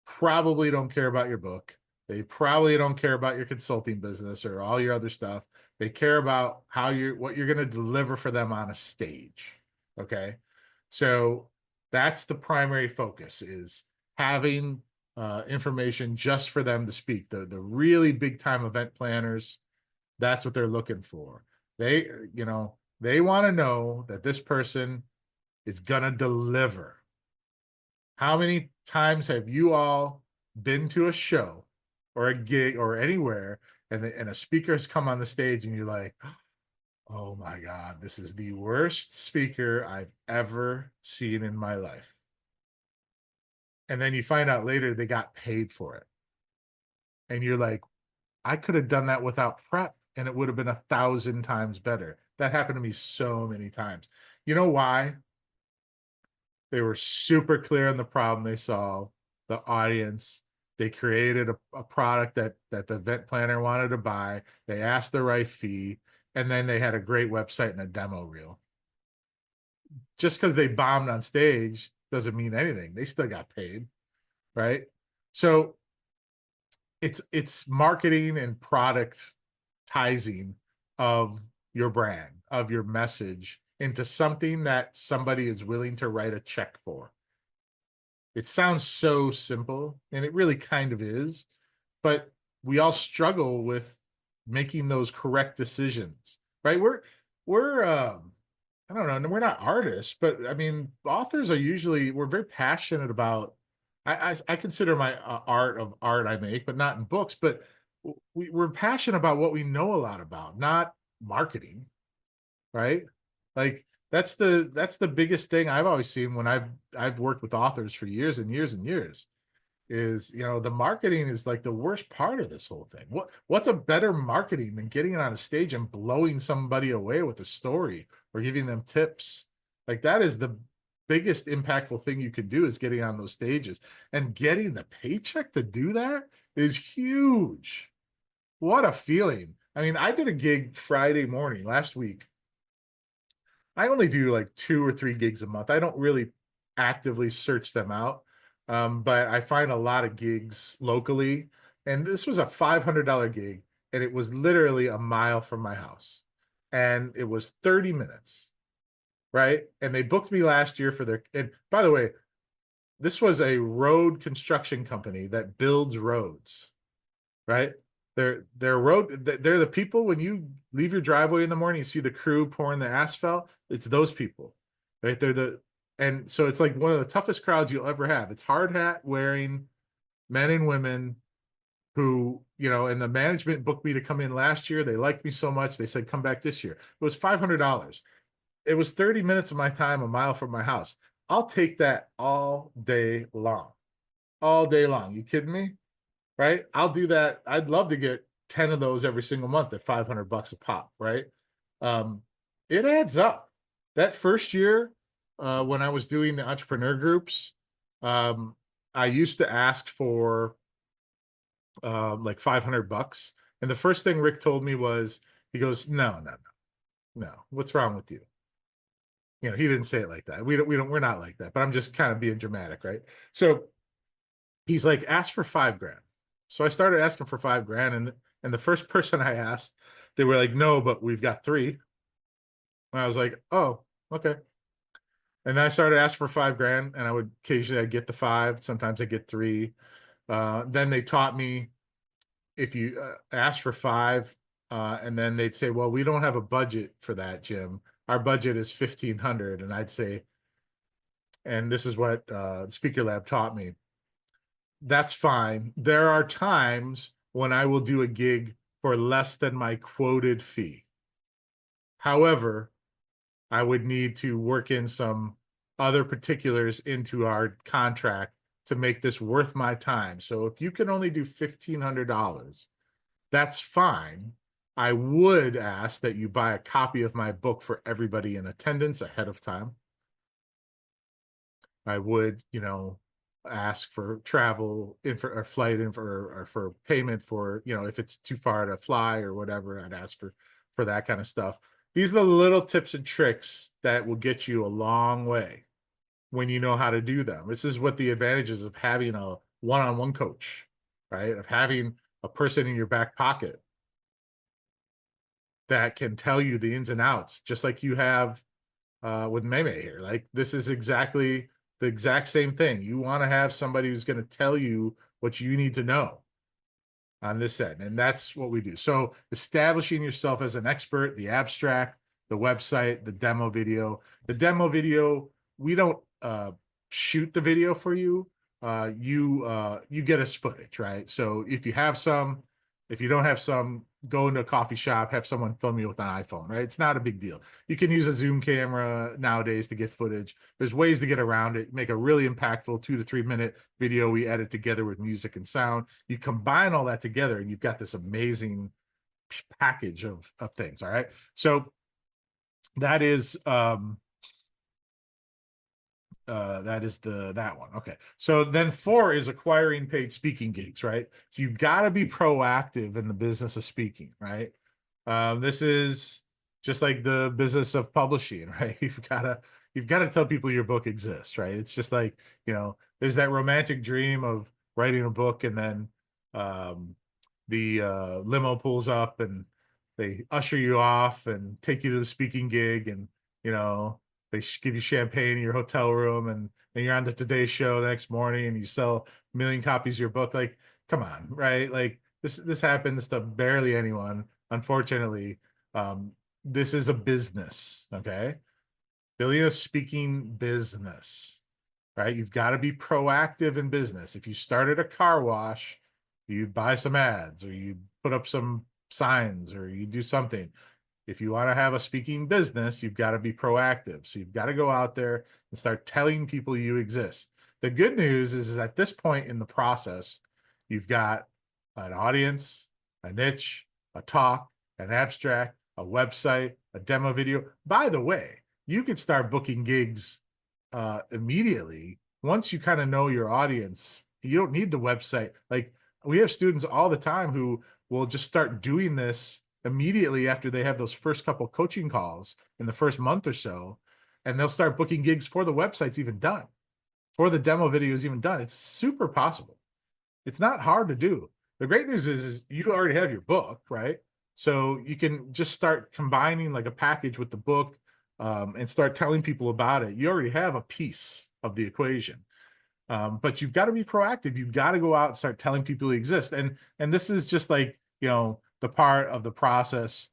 probably don't care about your book. They probably don't care about your consulting business or all your other stuff. They care about what you're going to deliver for them on a stage. Okay. So that's the primary focus, is having information just for them to speak. The really big time event planners, that's what they're looking for. They want to know that this person is going to deliver. How many times have you all been to a show or a gig or anywhere, and a speaker has come on the stage and you're like, oh my God, this is the worst speaker I've ever seen in my life. And then you find out later they got paid for it. And you're like, I could have done that without prep and it would have been 1,000 times better. That happened to me so many times. You know why? They were super clear on the problem they solved, the audience. They created a product that the event planner wanted to buy. They asked the right fee, and then they had a great website and a demo reel. Just because they bombed on stage doesn't mean anything. They still got paid, right? So it's marketing and productizing of your brand, of your message, into something that somebody is willing to write a check for. It sounds so simple, and it really kind of is, but we all struggle with making those correct decisions, right? We're I don't know, we're not artists, but I mean, authors are usually, we're very passionate about, I consider my art I make, but not in books, but we're passionate about what we know a lot about, not marketing, right? Like that's the biggest thing I've always seen when I've worked with authors for years and years and years, is, the marketing is like the worst part of this whole thing. What's a better marketing than getting on a stage and blowing somebody away with a story or giving them tips? Like, that is the biggest impactful thing you could do, is getting on those stages, and getting the paycheck to do that is huge. What a feeling. I mean, I did a gig Friday morning last week. I only do like 2 or 3 gigs a month. I don't really actively search them out. But I find a lot of gigs locally, and this was a $500 gig, and it was literally a mile from my house, and it was 30 minutes, right? And they booked me last year and by the way, this was a road construction company that builds roads, right? They're the people, when you leave your driveway in the morning, you see the crew pouring the asphalt, it's those people, right? And so it's like one of the toughest crowds you'll ever have. It's hard hat wearing men and women who, and the management booked me to come in last year. They liked me so much, they said, come back this year. It was $500. It was 30 minutes of my time, a mile from my house. I'll take that all day long. All day long. You kidding me? Right? I'll do that. I'd love to get 10 of those every single month at $500 a pop, right? It adds up. That first year, when I was doing the entrepreneur groups, I used to ask for like $500. And the first thing Rick told me was, he goes, no. What's wrong with you? He didn't say it like that. We're not like that, but I'm just kind of being dramatic, right? So he's like, ask for $5,000. So I started asking for $5,000, and the first person I asked, they were like, no, but we've got 3. And I was like, oh, okay. And then I started asking for $5,000, and I would occasionally, I'd get the 5, sometimes I get 3. Then they taught me if you ask for 5, and then they'd say, well, we don't have a budget for that, Jim. Our budget is 1,500. And I'd say, and this is what Speaker Lab taught me, that's fine. There are times when I will do a gig for less than my quoted fee. However, I would need to work in some other particulars into our contract to make this worth my time. So if you can only do $1,500, that's fine. I would ask that you buy a copy of my book for everybody in attendance ahead of time. I would, ask for travel or flight info or for payment for, if it's too far to fly or whatever, I'd ask for that kind of stuff. These are the little tips and tricks that will get you a long way when you know how to do them. This is what the advantages of having a one-on-one coach, right? Of having a person in your back pocket that can tell you the ins and outs, just like you have with Meme here. Like, this is exactly the exact same thing. You want to have somebody who's going to tell you what you need to know on this end. And that's what we do. So establishing yourself as an expert, the abstract, the website, the demo video. The demo video, we don't shoot the video for you. You get us footage, right? So if you have some, if you don't have some, go into a coffee shop, have someone film you with an iPhone, right? It's not a big deal. You can use a Zoom camera nowadays to get footage. There's ways to get around it, make a really impactful 2 to 3 minute video we edit together with music and sound. You combine all that together and you've got this amazing package of things, all right? So that is that one. Okay. So then 4 is acquiring paid speaking gigs, right? So you've got to be proactive in the business of speaking, right? This is just like the business of publishing, right? You've got to tell people your book exists, right? It's just like, there's that romantic dream of writing a book and then the limo pulls up and they usher you off and take you to the speaking gig, and they give you champagne in your hotel room, and then you're on the Today Show the next morning and you sell 1 million copies of your book. Like, come on, right? Like, this happens to barely anyone, unfortunately. This is a business, okay? Building a speaking business, right? You've got to be proactive in business. If you started a car wash, you buy some ads or you put up some signs or you do something. If you want to have a speaking business, you've got to be proactive. So you've got to go out there and start telling people you exist. The good news is at this point in the process, you've got an audience, a niche, a talk, an abstract, a website, a demo video. By the way, you could start booking gigs immediately. Once you kind of know your audience, you don't need the website. Like, we have students all the time who will just start doing this immediately after they have those first couple coaching calls in the first month or so, and they'll start booking gigs for the website's even done, for the demo videos even done. It's super possible. It's not hard to do. The great news is you already have your book, right? So you can just start combining like a package with the book and start telling people about it. You already have a piece of the equation. But you've got to be proactive. You've got to go out and start telling people you exist. And this is just like, the part of the process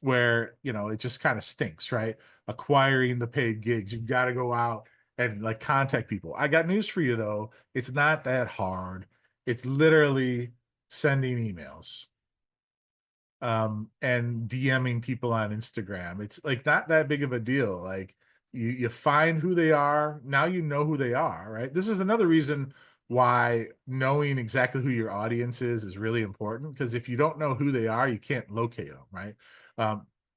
where, it just kind of stinks, right? Acquiring the paid gigs. You've got to go out and like contact people. I got news for you though. It's not that hard. It's literally sending emails and DMing people on Instagram. It's like not that big of a deal. Like, you find who they are. Now you know who they are, right? This is another reason why knowing exactly who your audience is really important, because if you don't know who they are, you can't locate them, right?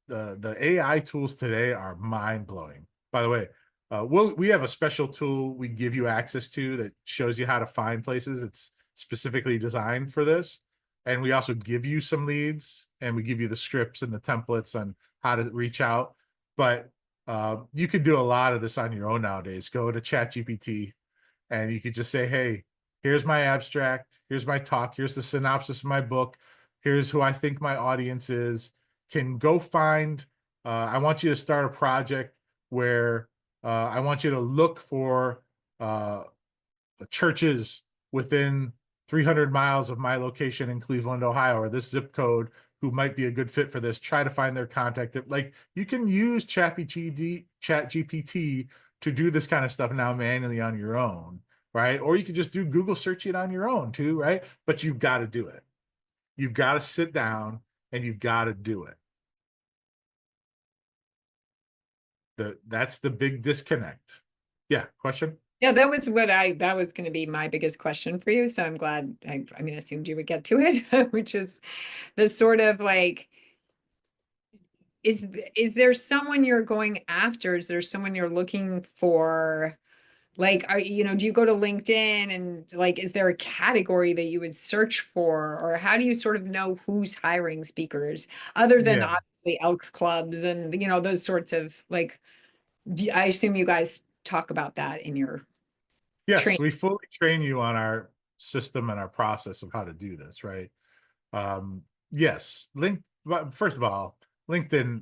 The AI tools today are mind-blowing. By the way, we have a special tool we give you access to that shows you how to find places. It's specifically designed for this. And we also give you some leads, and we give you the scripts and the templates on how to reach out. But you can do a lot of this on your own nowadays. Go to ChatGPT and you could just say, hey, here's my abstract, here's my talk, here's the synopsis of my book, here's who I think my audience is. Can go find, I want you to start a project where I want you to look for churches within 300 miles of my location in Cleveland, Ohio, or this zip code who might be a good fit for this. Try to find their contact. Like you can use ChatGPT to do this kind of stuff now manually on your own, right? Or you could just do Google search it on your own too, right? But you've got to do it. You've got to sit down and you've got to do it. That's the big disconnect. Yeah, question? Yeah, that was going to be my biggest question for you. So I'm glad, I mean, assumed you would get to it, which is the sort of like, is there someone you're going after? Is there someone you're looking for? Like, do you go to LinkedIn and like, is there a category that you would search for? Or how do you sort of know who's hiring speakers other than Yeah. obviously Elks clubs and, those sorts of like, I assume you guys talk about that in your Yes, training. we fully train you on our system and our process of how to do this, right? Yes, first of all, LinkedIn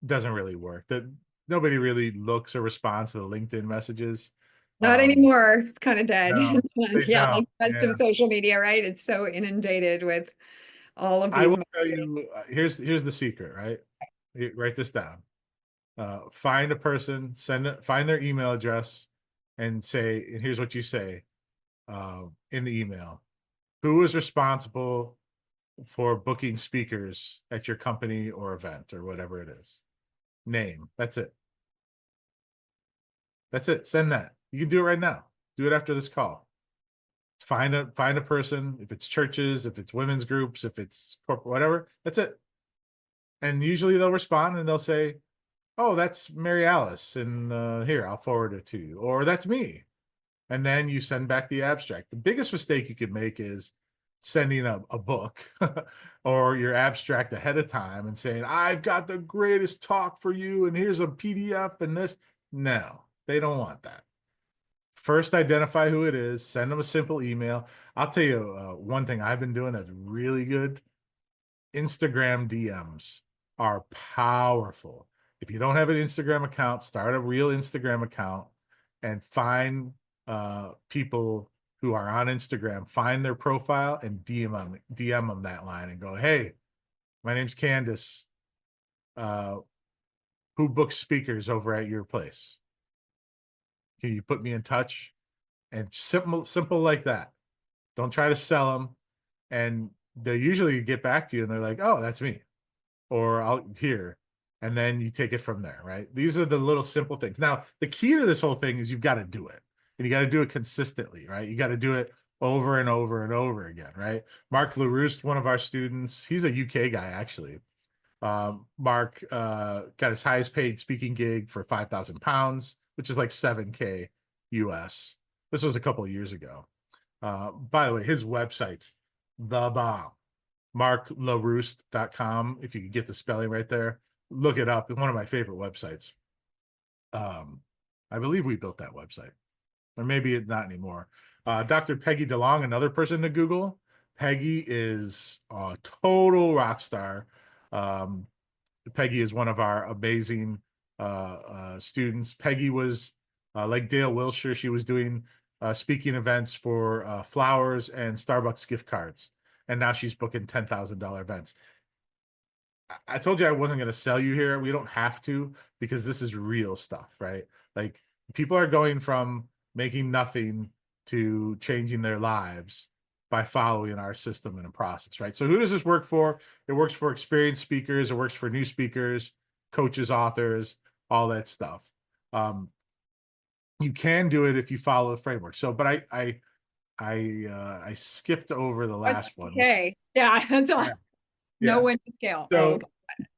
doesn't really work. That nobody really looks or responds to the LinkedIn messages. Not anymore. It's kind of dead. No, they Yeah, don't. like the rest Yeah. of social media, right? It's so inundated with all of I these. will tell you, here's the secret, right? Write this down. Find a person, find their email address, and here's what you say in the email. Who is responsible for booking speakers at your company or event or whatever it is? Name. That's it. That's it. Send that. You can do it right now. Do it after this call. Find a person, if it's churches, if it's women's groups, if it's corporate, whatever, that's it. And usually they'll respond and they'll say, oh, that's Mary Alice, and here, I'll forward it to you. Or that's me. And then you send back the abstract. The biggest mistake you could make is sending a book or your abstract ahead of time and saying, I've got the greatest talk for you, and here's a PDF and this. No, they don't want that. First, identify who it is, send them a simple email. I'll tell you one thing I've been doing that's really good. Instagram DMs are powerful. If you don't have an Instagram account, start a real Instagram account and find people who are on Instagram, find their profile and DM them that line and go, hey, my name's Candace. Who books speakers over at your place? Can you put me in touch? And simple like that. Don't try to sell them. And they usually get back to you and they're like, oh, that's me. Or I'll here. And then you take it from there, right? These are the little simple things. Now, the key to this whole thing is you've got to do it. And you got to do it consistently, right? You got to do it over and over and over again, right? Mark LaRouste, one of our students, he's a UK guy, actually. Mark got his highest paid speaking gig for £5,000, which is like 7K US. This was a couple of years ago. By the way, his website's the bomb. MarkLaRouste.com. If you could get the spelling right there, look it up. It's one of my favorite websites. I believe we built that website, or maybe it's not anymore. Dr. Peggy DeLong, another person to Google. Peggy is a total rock star. Peggy is one of our amazing students. Peggy was like Dale Wilshire. She was doing speaking events for flowers and Starbucks gift cards. And now she's booking $10,000 events. I told you I wasn't going to sell you here. We don't have to, because this is real stuff, right? Like, people are going from making nothing to changing their lives by following our system and a process, right? So who does this work for? It works for experienced speakers. It works for new speakers, coaches, authors, all that stuff. You can do it if you follow the framework. So, but I skipped over the last one. Okay. Yeah, that's all. Yeah. Know Yeah. when to scale. So, Oh, okay.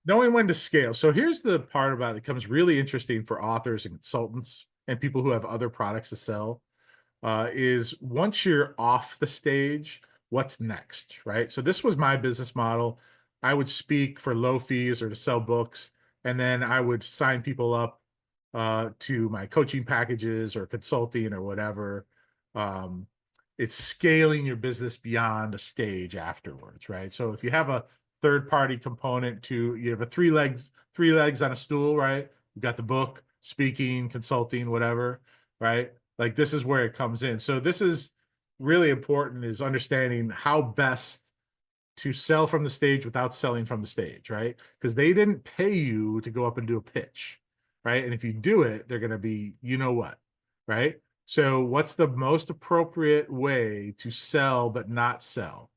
knowing when to scale. So here's the part about it that becomes really interesting for authors and consultants and people who have other products to sell, is once you're off the stage, what's next, right? So this was my business model. I would speak for low fees or to sell books, and then I would sign people up to my coaching packages or consulting or whatever. It's scaling your business beyond a stage afterwards, right? So if you have a third-party component you have a three legs on a stool, right? You've got the book, speaking, consulting, whatever, right? Like, this is where it comes in. So this is really important is understanding how best to sell from the stage without selling from the stage, right? Because they didn't pay you to go up and do a pitch, right? And if you do it, they're going to be, you know what, right? So what's the most appropriate way to sell but not sell,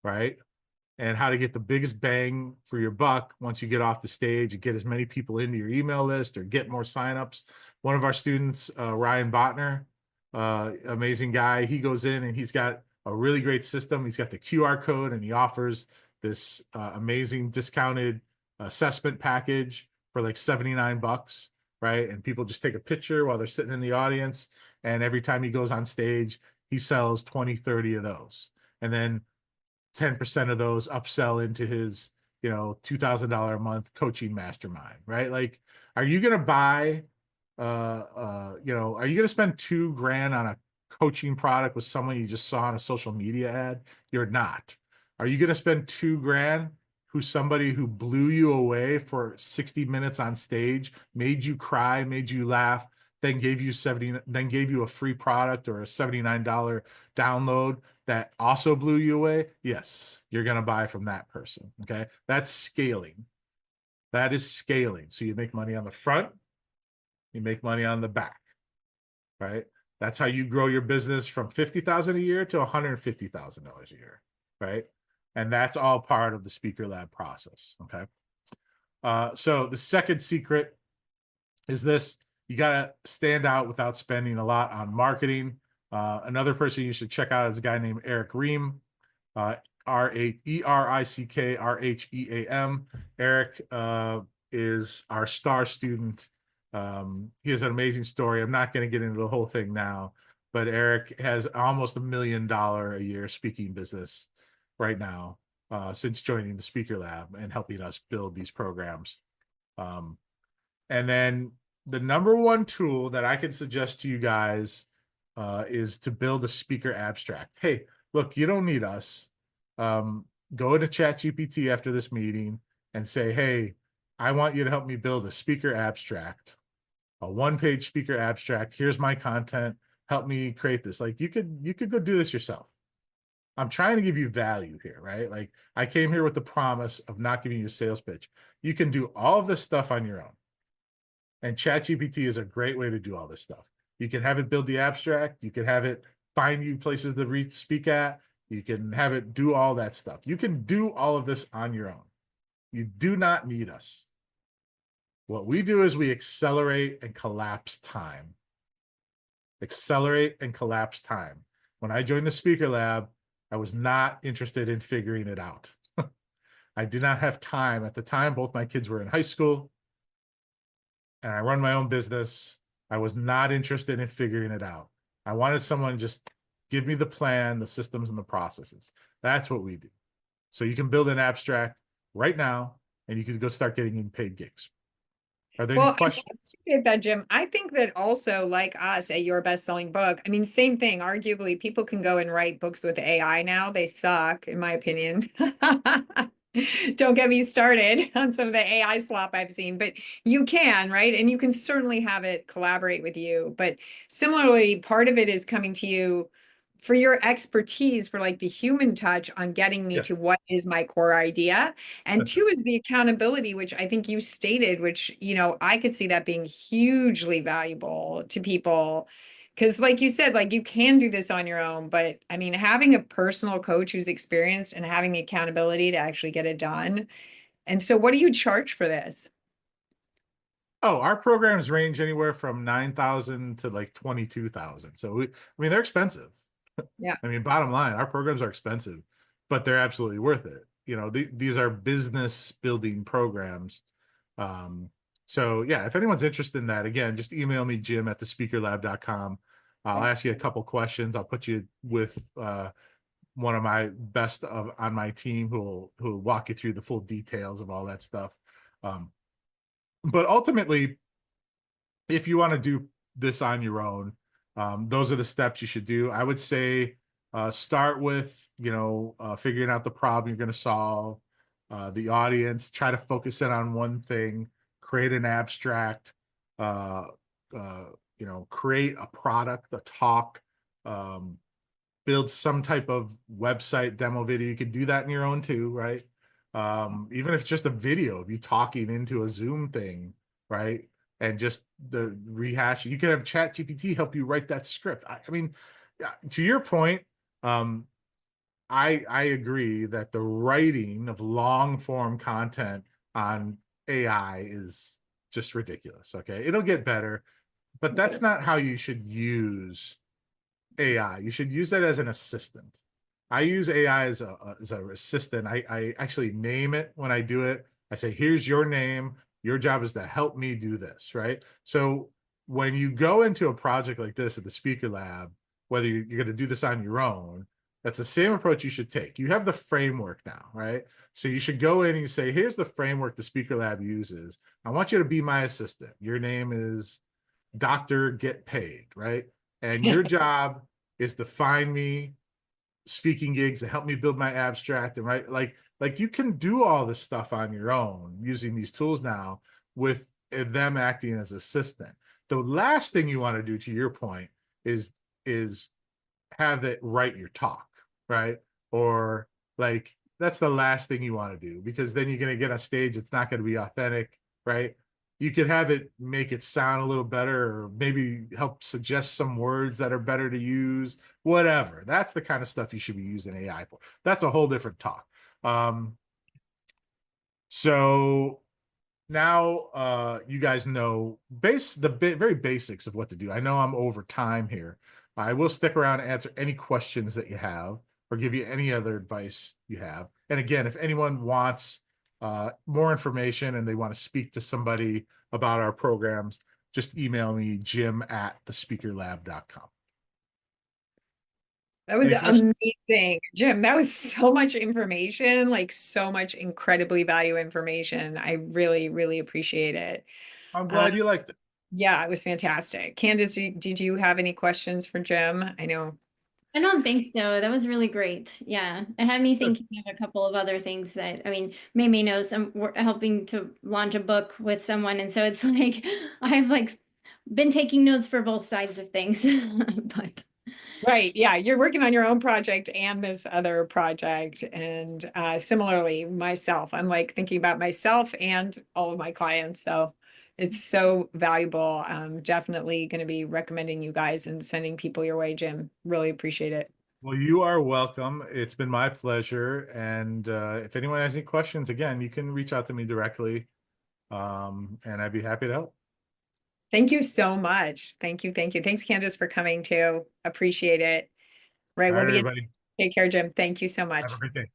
right? And how to get the biggest bang for your buck once you get off the stage and get as many people into your email list or get more signups. One of our students, Ryan Botner, amazing guy, he goes in and he's got a really great system. He's got the QR code and he offers this amazing discounted assessment package for like 79 bucks, right? And people just take a picture while they're sitting in the audience. And every time he goes on stage, he sells 20, 30 of those. And then 10% of those upsell into his, $2,000 a month coaching mastermind, right? Like, are you going to buy, are you going to spend $2,000 on a coaching product with someone you just saw on a social media ad? You're not. Are you going to spend $2,000 who's somebody who blew you away for 60 minutes on stage, made you cry, made you laugh, then gave you a free product or a $79 download that also blew you away? Yes, you're going to buy from that person. Okay. That's scaling. That is scaling. So you make money on the front, you make money on the back, right? That's how you grow your business from $50,000 a year to $150,000 a year, right? And that's all part of the Speaker Lab process. Okay. So the second secret is this: you got to stand out without spending a lot on marketing. Another person you should check out is a guy named Eric Ream, ERICKRHEAM. Eric is our star student. He has an amazing story. I'm not going to get into the whole thing now, but Eric has almost $1 million a year speaking business right now since joining the Speaker Lab and helping us build these programs. And then the number one tool that I can suggest to you guys is to build a speaker abstract. Hey, look, you don't need us. Go into ChatGPT after this meeting and say, hey, I want you to help me build a speaker abstract, a one-page speaker abstract. Here's my content. Help me create this. Like, you could go do this yourself. I'm trying to give you value here, right? Like, I came here with the promise of not giving you a sales pitch. You can do all of this stuff on your own. And ChatGPT is a great way to do all this stuff. You can have it build the abstract. You can have it find you places to speak at. You can have it do all that stuff. You can do all of this on your own. You do not need us. What we do is we accelerate and collapse time. Accelerate and collapse time. When I joined the Speaker Lab, I was not interested in figuring it out. I did not have time. At the time, both my kids were in high school, and I run my own business. I was not interested in figuring it out. I wanted someone to just give me the plan, the systems, and the processes. That's what we do. So you can build an abstract right now, and you can go start getting in paid gigs. Are there any questions? I appreciate that, Jim. I think that also, like us at Your Best-Selling Book, I mean, same thing. Arguably, people can go and write books with AI now. They suck, in my opinion. Don't get me started on some of the AI slop I've seen, but you can, right? And you can certainly have it collaborate with you. But similarly, part of it is coming to you for your expertise, for like the human touch on getting me to what is my core idea. And two is the accountability, which I think you stated, which, I could see that being hugely valuable to people. Because like you said, like you can do this on your own, but I mean, having a personal coach who's experienced and having the accountability to actually get it done. And so what do you charge for this? Oh, our programs range anywhere from 9,000 to like 22,000. So they're expensive. Yeah. I mean, bottom line, our programs are expensive, but they're absolutely worth it. These are business building programs. So yeah, if anyone's interested in that, again, just email me, jim@thespeakerlab.com. I'll ask you a couple questions. I'll put you with one of my best on my team who will walk you through the full details of all that stuff. But ultimately, if you want to do this on your own, those are the steps you should do. I would say start with, figuring out the problem you're going to solve, the audience, try to focus in on one thing, create an abstract, create a product, a talk, build some type of website demo video, you could do that in your own too, right? Even if it's just a video of you talking into a Zoom thing, right? And just the rehash, you could have ChatGPT help you write that script. I mean, to your point, I agree that the writing of long form content on AI is just ridiculous. Okay, it'll get better, but that's not how you should use AI. You should use that as an assistant. I use AI as a assistant. I actually name it when I do it. I say, here's your name. Your job is to help me do this, right? So when you go into a project like this at the Speaker Lab, whether you're going to do this on your own, that's the same approach you should take. You have the framework now, right? So you should go in and you say, here's the framework the Speaker Lab uses. I want you to be my assistant. Your name is Dr. Get Paid, right? And your job is to find me speaking gigs to help me build my abstract and write. Like you can do all this stuff on your own using these tools now with them acting as assistant. The last thing you want to do, to your point, is have it write your talk, right? Or like that's the last thing you want to do, because then you're going to get on stage, it's not going to be authentic, right? You could have it make it sound a little better, or maybe help suggest some words that are better to use, whatever. That's the kind of stuff you should be using AI for. That's a whole different talk. So now you guys know very basics of what to do. I know I'm over time here. I will stick around and answer any questions that you have or give you any other advice you have. And again, if anyone wants more information and they want to speak to somebody about our programs, just email me, jim@thespeakerlab.com. That was Any questions? amazing, Jim. That was so much information, like so much incredibly value information. I really, really appreciate it. I'm glad you liked it. Yeah, it was fantastic. Candace, did you have any questions for Jim? I know. I don't think so. That was really great. Yeah. It had me thinking of a couple of other things that, I mean, Mei knows we're helping to launch a book with someone. And so it's like, I've like been taking notes for both sides of things, but. Right. Yeah. You're working on your own project and this other project. And similarly, myself, I'm like thinking about myself and all of my clients. So it's so valuable. I'm definitely going to be recommending you guys and sending people your way, Jim. Really appreciate it. Well, you are welcome. It's been my pleasure. And if anyone has any questions, again, you can reach out to me directly. And I'd be happy to help. Thank you so much. Thank you. Thank you. Thanks, Candace, for coming too. Appreciate it. Right. All We'll right, be everybody. Take care, Jim. Thank you so Have much. a great day.